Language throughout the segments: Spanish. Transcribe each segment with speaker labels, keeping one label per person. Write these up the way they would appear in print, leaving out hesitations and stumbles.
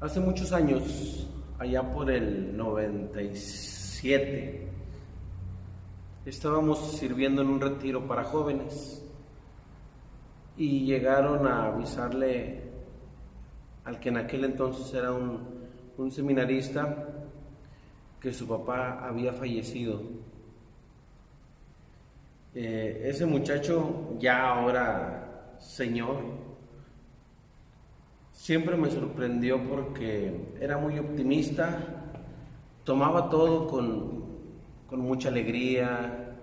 Speaker 1: Hace muchos años, allá por el 97, estábamos sirviendo en un retiro para jóvenes y llegaron a avisarle al que en aquel entonces era un seminarista que su papá había fallecido. Ese muchacho, ya ahora señor, siempre me sorprendió porque era muy optimista, tomaba todo con mucha alegría,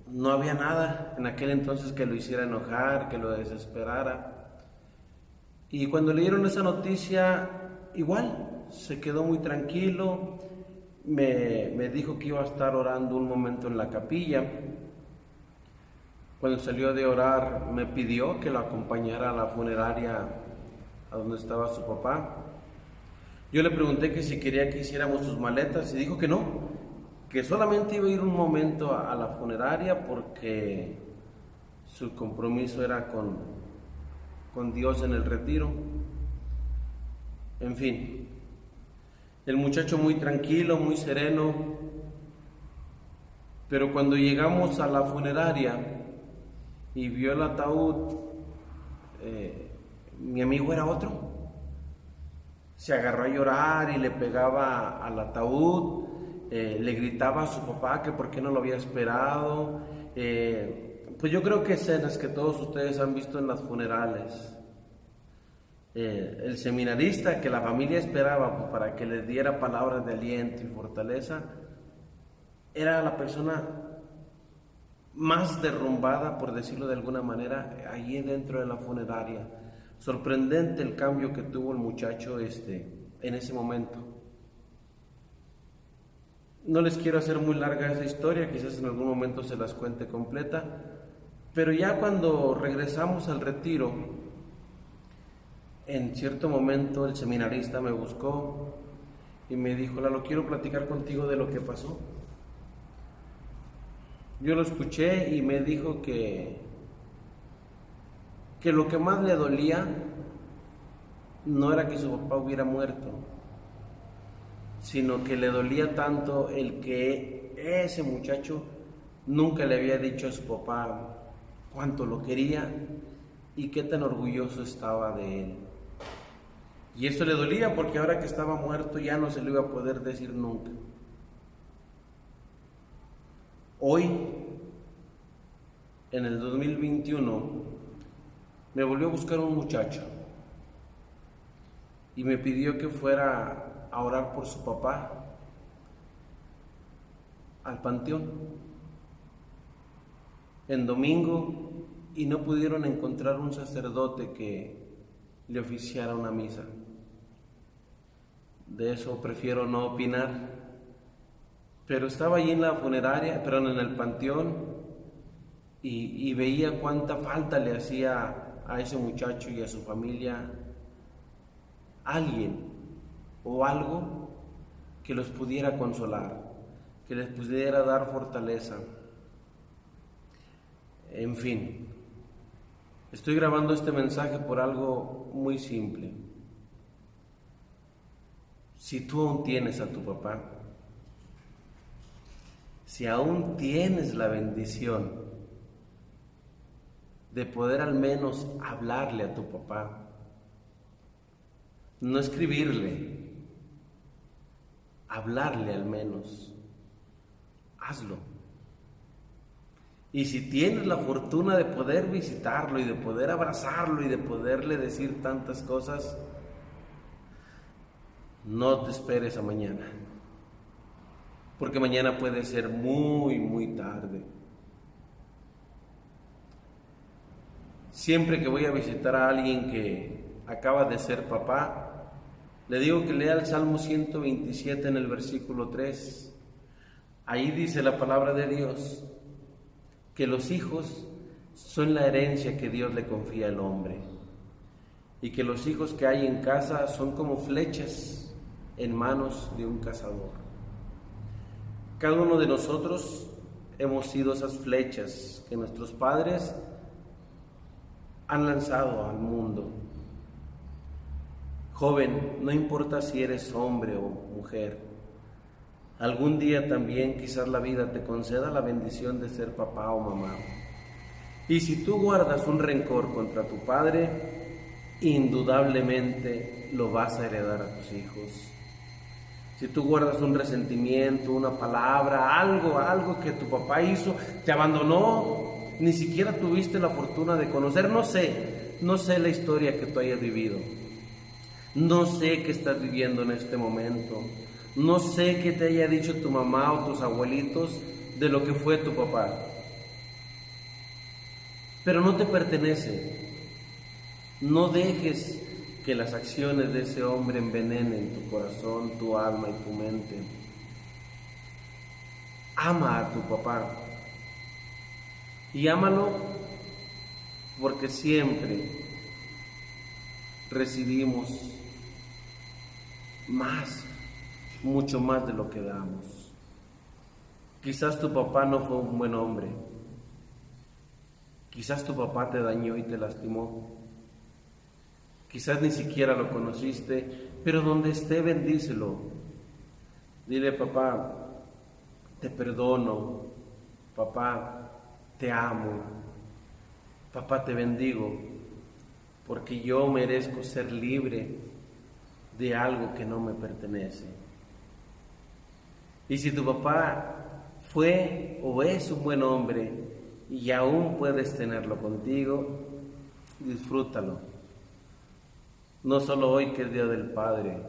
Speaker 1: no había nada en aquel entonces que lo hiciera enojar, que lo desesperara. Y cuando le dieron esa noticia, igual, se quedó muy tranquilo, me dijo que iba a estar orando un momento en la capilla. Cuando salió de orar, me pidió que lo acompañara a la funeraria a donde estaba su papá. Yo le pregunté que si quería que hiciéramos sus maletas y dijo que no, que solamente iba a ir un momento a la funeraria porque su compromiso era con Dios en el retiro. En fin, el muchacho muy tranquilo, muy sereno, pero cuando llegamos a la funeraria y vio el ataúd, mi amigo era otro. Se agarró a llorar y le pegaba al ataúd, le gritaba a su papá que por qué no lo había esperado. Pues yo creo que escenas que todos ustedes han visto en las funerales. El seminarista que la familia esperaba pues, para que le diera palabras de aliento y fortaleza, era la persona más derrumbada, por decirlo de alguna manera, allí dentro de la funeraria. Sorprendente el cambio que tuvo el muchacho en ese momento. No les quiero hacer muy larga esa historia, quizás en algún momento se las cuente completa, pero ya cuando regresamos al retiro, en cierto momento el seminarista me buscó y me dijo: Lalo, quiero platicar contigo de lo que pasó. Yo lo escuché y me dijo que lo que más le dolía no era que su papá hubiera muerto, sino que le dolía tanto el que ese muchacho nunca le había dicho a su papá cuánto lo quería y qué tan orgulloso estaba de él. Y eso le dolía porque ahora que estaba muerto ya no se lo iba a poder decir nunca. Hoy, en el 2021, me volvió a buscar un muchacho y me pidió que fuera a orar por su papá al panteón en domingo, y no pudieron encontrar un sacerdote que le oficiara una misa. De eso prefiero no opinar. Pero estaba allí en la funeraria, perdón, en el panteón, y veía cuánta falta le hacía a ese muchacho y a su familia alguien o algo que los pudiera consolar, que les pudiera dar fortaleza. En fin, estoy grabando este mensaje por algo muy simple. Si tú aún tienes a tu papá, si aún tienes la bendición de poder al menos hablarle a tu papá, no escribirle, hablarle al menos, hazlo. Y si tienes la fortuna de poder visitarlo y de poder abrazarlo y de poderle decir tantas cosas, no te esperes a mañana, porque mañana puede ser muy, muy tarde. Siempre que voy a visitar a alguien que acaba de ser papá, le digo que lea el Salmo 127 en el versículo 3. Ahí dice la palabra de Dios que los hijos son la herencia que Dios le confía al hombre, y que los hijos que hay en casa son como flechas en manos de un cazador. Cada uno de nosotros hemos sido esas flechas que nuestros padres han lanzado al mundo. Joven, no importa si eres hombre o mujer, algún día también quizás la vida te conceda la bendición de ser papá o mamá. Y si tú guardas un rencor contra tu padre, indudablemente lo vas a heredar a tus hijos. Si tú guardas un resentimiento, una palabra, algo que tu papá hizo, te abandonó, ni siquiera tuviste la fortuna de conocer, no sé la historia que tú hayas vivido, no sé qué estás viviendo en este momento, no sé qué te haya dicho tu mamá o tus abuelitos de lo que fue tu papá, pero no te pertenece. No dejes que las acciones de ese hombre envenenen tu corazón, tu alma y tu mente. Ama a tu papá y ámalo porque siempre recibimos más, mucho más de lo que damos. Quizás tu papá no fue un buen hombre, quizás tu papá te dañó y te lastimó, quizás ni siquiera lo conociste, pero donde esté bendícelo. Dile: papá, te perdono, papá, te amo, papá, te bendigo, porque yo merezco ser libre de algo que no me pertenece. Y si tu papá fue o es un buen hombre y aún puedes tenerlo contigo, disfrútalo. No solo hoy que es Día del Padre,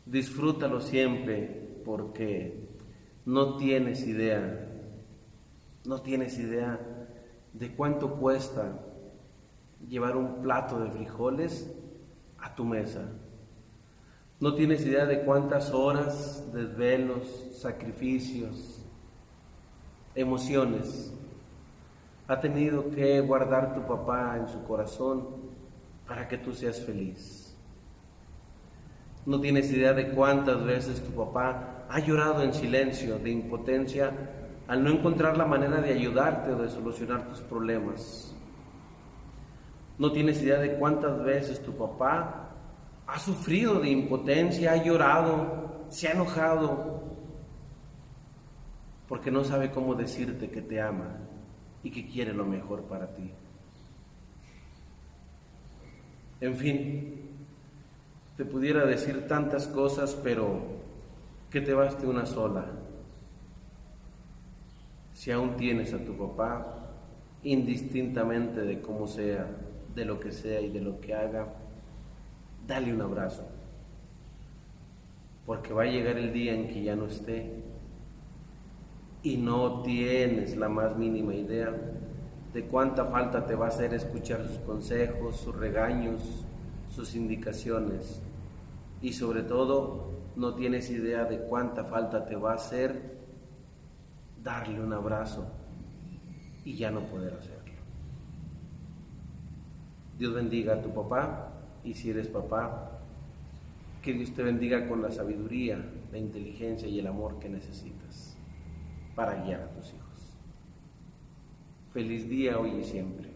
Speaker 1: disfrútalo siempre, porque no tienes idea de cuánto cuesta llevar un plato de frijoles a tu mesa. No tienes idea de cuántas horas, desvelos, sacrificios, emociones ha tenido que guardar tu papá en su corazón para que tú seas feliz. No tienes idea de cuántas veces tu papá ha llorado en silencio de impotencia al no encontrar la manera de ayudarte o de solucionar tus problemas. No tienes idea de cuántas veces tu papá ha sufrido de impotencia, ha llorado, se ha enojado, porque no sabe cómo decirte que te ama y que quiere lo mejor para ti. En fin, te pudiera decir tantas cosas, pero que te baste una sola. Si aún tienes a tu papá, indistintamente de cómo sea, de lo que sea y de lo que haga, dale un abrazo, porque va a llegar el día en que ya no esté y no tienes la más mínima idea de cuánta falta te va a hacer escuchar sus consejos, sus regaños, sus indicaciones, y sobre todo no tienes idea de cuánta falta te va a hacer darle un abrazo y ya no poder hacerlo. Dios bendiga a tu papá, y si eres papá, que Dios te bendiga con la sabiduría, la inteligencia y el amor que necesitas para guiar a tus hijos. Feliz día hoy y siempre.